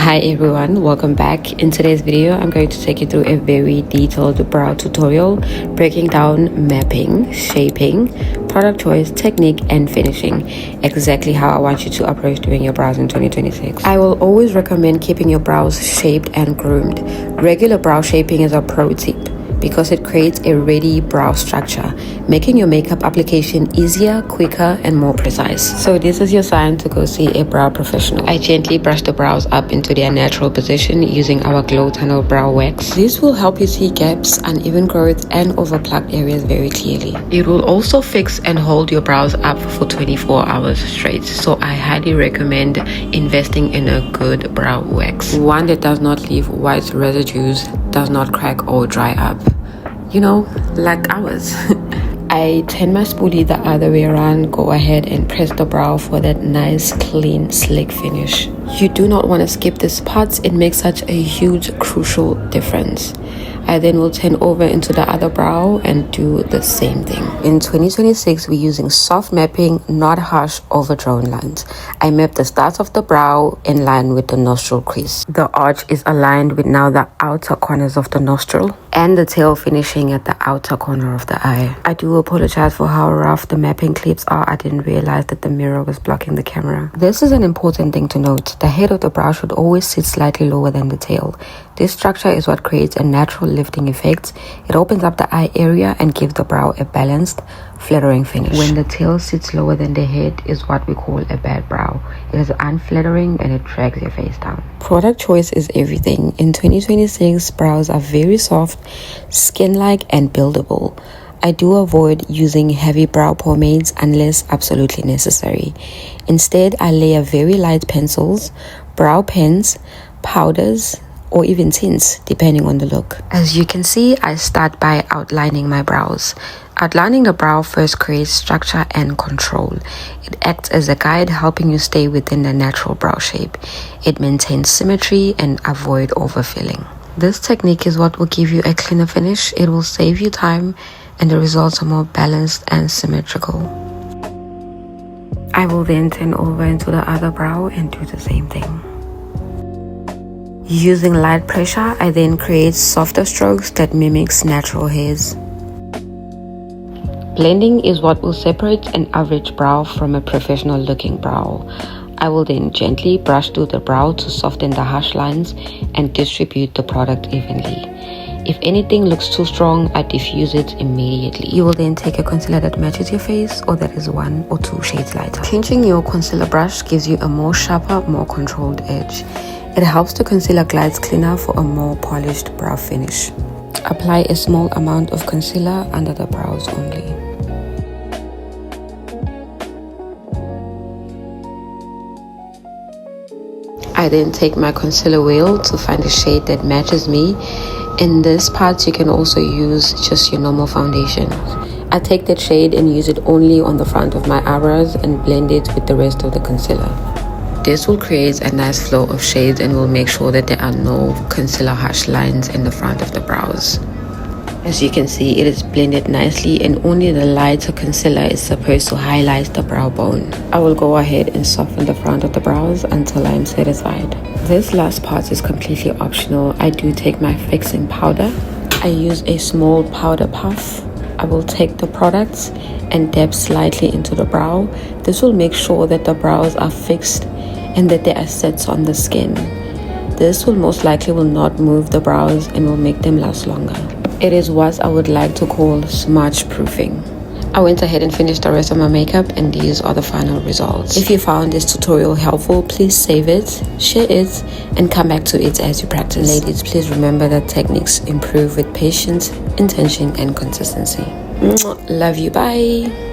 Hi everyone, welcome back. In today's video I'm going to take you through a very detailed brow tutorial breaking down mapping, shaping, product choice, technique and finishing, exactly how I want you to approach doing your brows in 2026. I will always recommend keeping your brows shaped and groomed. Regular brow shaping is a pro tip because it creates a ready brow structure, making your makeup application easier, quicker, and more precise. So this is your sign to go see a brow professional. I gently brush the brows up into their natural position using our Glow Tunnel Brow Wax. This will help you see gaps, uneven growth, and overplucked areas very clearly. It will also fix and hold your brows up for 24 hours straight, so I highly recommend investing in a good brow wax. One that does not leave white residues, does not crack or dry up. You know, like ours. I turn my spoolie the other way around, go ahead and press the brow for that nice, clean, slick finish. You do not want to skip this part, it makes such a huge, crucial difference. I then will turn over into the other brow and do the same thing. In 2026, we're using soft mapping, not harsh, overdrawn lines. I map the start of the brow in line with the nostril crease. The arch is aligned with now the outer corners of the nostril and the tail finishing at the outer corner of the eye. I do apologize for how rough the mapping clips are. I didn't realize that the mirror was blocking the camera. This is an important thing to note. The head of the brow should always sit slightly lower than the tail. This structure is what creates a natural lifting effect. It opens up the eye area and gives the brow a balanced, flattering finish. When the tail sits lower than the head is what we call a bad brow. It is unflattering and it drags your face down. Product choice is everything. In 2026, brows are very soft, skin-like and buildable. I do avoid using heavy brow pomades unless absolutely necessary. Instead, I layer very light pencils, brow pens, powders, or even tints depending on the look. As you can see, I start by outlining my brows. Outlining the brow first creates structure and control. It acts as a guide, helping you stay within the natural brow shape. It maintains symmetry and avoid overfilling. This technique is what will give you a cleaner finish. It will save you time and the results are more balanced and symmetrical. I will then turn over into the other brow and do the same thing. Using light pressure, I then create softer strokes that mimics natural hairs. Blending is what will separate an average brow from a professional looking brow. I will then gently brush through the brow to soften the harsh lines and distribute the product evenly. If anything looks too strong, I diffuse it immediately. You will then take a concealer that matches your face or that is 1 or 2 shades lighter. Changing your concealer brush gives you a more sharper, more controlled edge. It helps the concealer glides cleaner for a more polished brow finish. Apply a small amount of concealer under the brows only. I then take my concealer wheel to find a shade that matches me. In this part, you can also use just your normal foundation. I take that shade and use it only on the front of my eyebrows and blend it with the rest of the concealer. This will create a nice flow of shades and will make sure that there are no concealer harsh lines in the front of the brows. As you can see, it is blended nicely and only the lighter concealer is supposed to highlight the brow bone. I will go ahead and soften the front of the brows until I am satisfied. This last part is completely optional. I do take my fixing powder. I use a small powder puff. I will take the products and dab slightly into the brow. This will make sure that the brows are fixed and that they are set on the skin. This will most likely will not move the brows and will make them last longer. It is what I would like to call smudge proofing. I went ahead and finished the rest of my makeup and these are the final results. If you found this tutorial helpful, please save it, share it, and come back to it as you practice. Ladies, please remember that techniques improve with patience, intention, and consistency. Love you, bye.